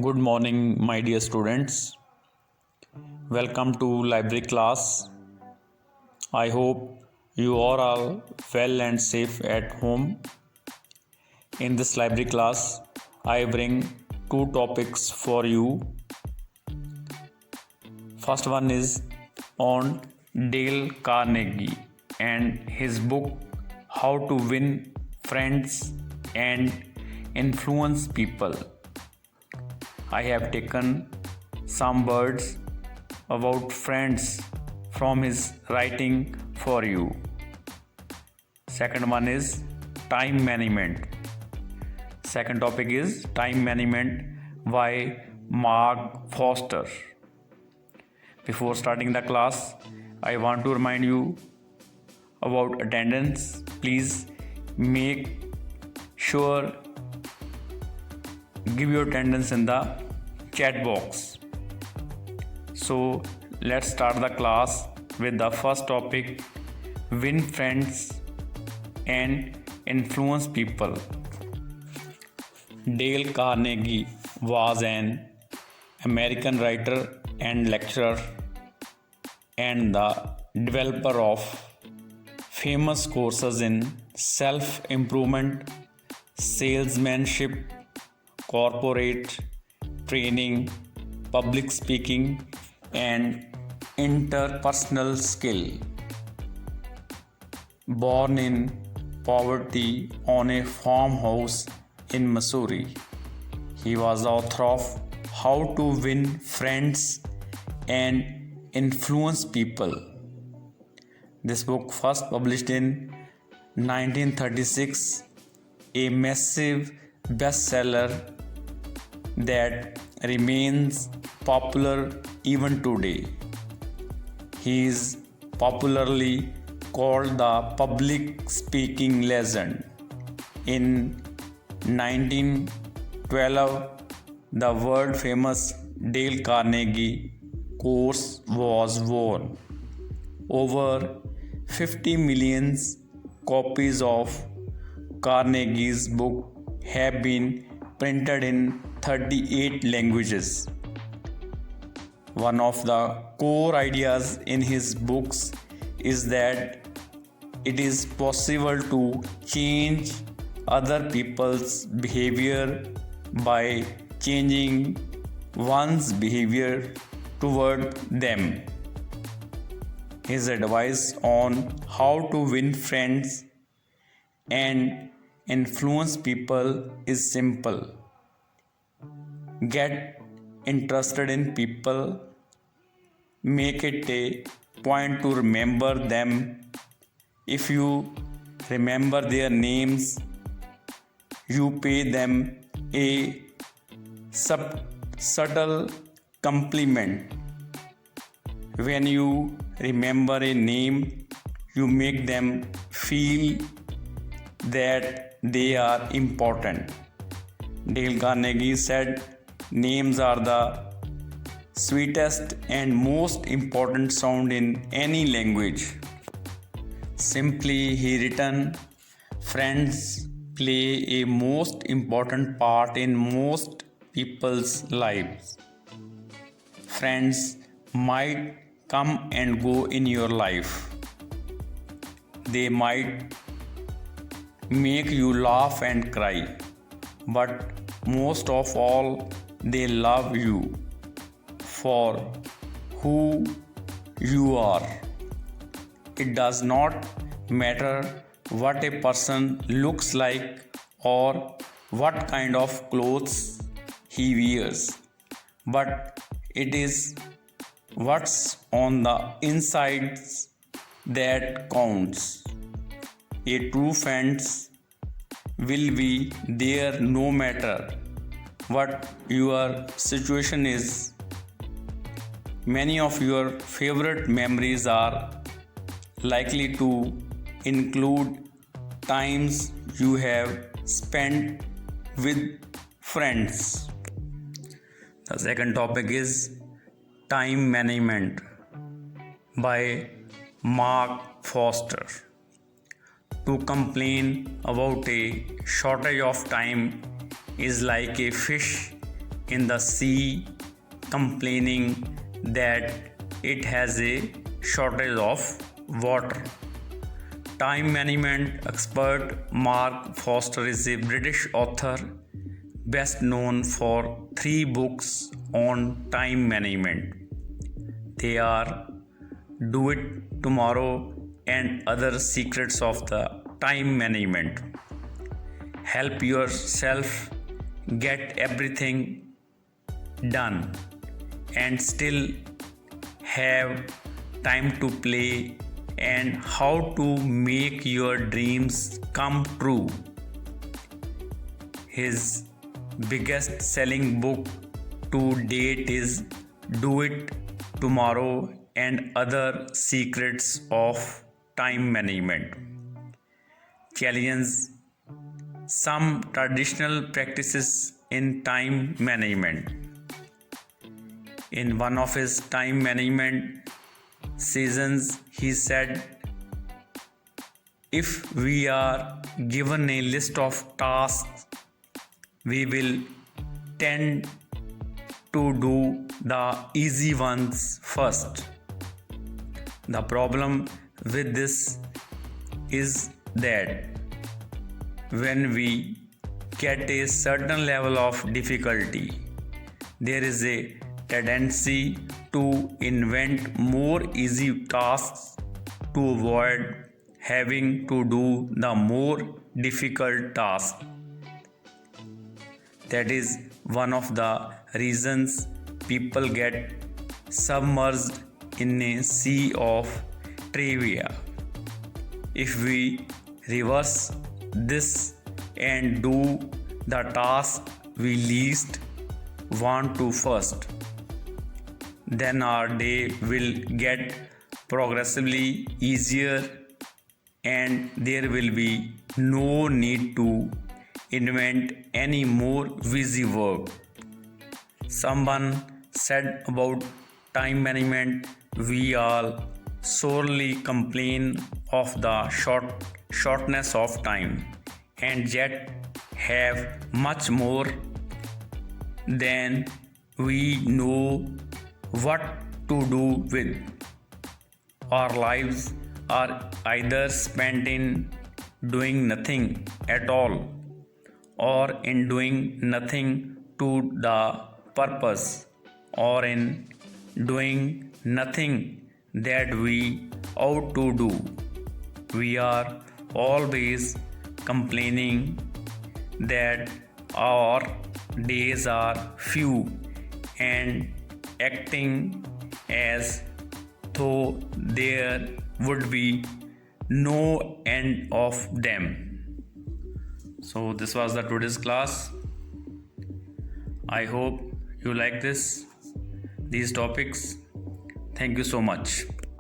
Good morning, my dear students. Welcome to library class. I hope you are all well and safe at home. In this library class, I bring two topics for you. First one is on Dale Carnegie and his book How to Win Friends and Influence People. I have taken some words about friends from his writing for you. Second one is time management. Second topic is time management by Mark Foster. Before starting the class, I want to remind you about attendance. Please make sure give your attendance in the chat box. So let's start the class with the first topic, win friends and influence people. Dale Carnegie was an American writer and lecturer and the developer of famous courses in self-improvement, salesmanship, corporate training, public speaking, and interpersonal skill. Born in poverty on a farmhouse in Missouri, he was the author of How to Win Friends and Influence People. This book first published in 1936, a massive bestseller that remains popular even today. He is popularly called the public speaking legend. In 1912, the world famous Dale Carnegie course was born. Over 50 million copies of Carnegie's book have been printed in 38 languages. One of the core ideas in his books is that it is possible to change other people's behavior by changing one's behavior toward them. His advice on how to win friends and influence people is simple. Get interested in people, make it a point to remember them. If you remember their names, you pay them a subtle compliment. When you remember a name, you make them feel that they are important. Dale Carnegie said, names are the sweetest and most important sound in any language. Simply, he written, friends play a most important part in most people's lives. Friends might come and go in your life. They might make you laugh and cry, but most of all, they love you for who you are. It does not matter what a person looks like or what kind of clothes he wears, but it is what's on the insides that counts. A true friend will be there no matter what your situation is. Many of your favorite memories are likely to include times you have spent with friends. The second topic is time management by Mark Foster. To complain about a shortage of time is like a fish in the sea complaining that it has a shortage of water. Time management expert Mark Foster is a British author best known for 3 books on time management. They are Do It Tomorrow and Other Secrets of the Time Management. Help yourself get everything done and still have time to play, and how to make your dreams come true. His biggest selling book to date is Do It Tomorrow and Other Secrets of Time Management. Challenge some traditional practices in time management. In one of his time management seasons, he said, if we are given a list of tasks, we will tend to do the easy ones first. The problem with this is that when we get a certain level of difficulty, there is a tendency to invent more easy tasks to avoid having to do the more difficult task. That is one of the reasons people get submerged in a sea of trivia. If we reverse this and do the task we least want to first, then our day will get progressively easier and there will be no need to invent any more busy work. Someone said about time management, we all sorely complain of the shortness of time and yet have much more than we know what to do with. Our lives are either spent in doing nothing at all or in doing nothing to the purpose or in doing nothing that we ought to do. We are always complaining that our days are few and acting as though there would be no end of them. So this was the today's class. I hope you like these topics. Thank you so much.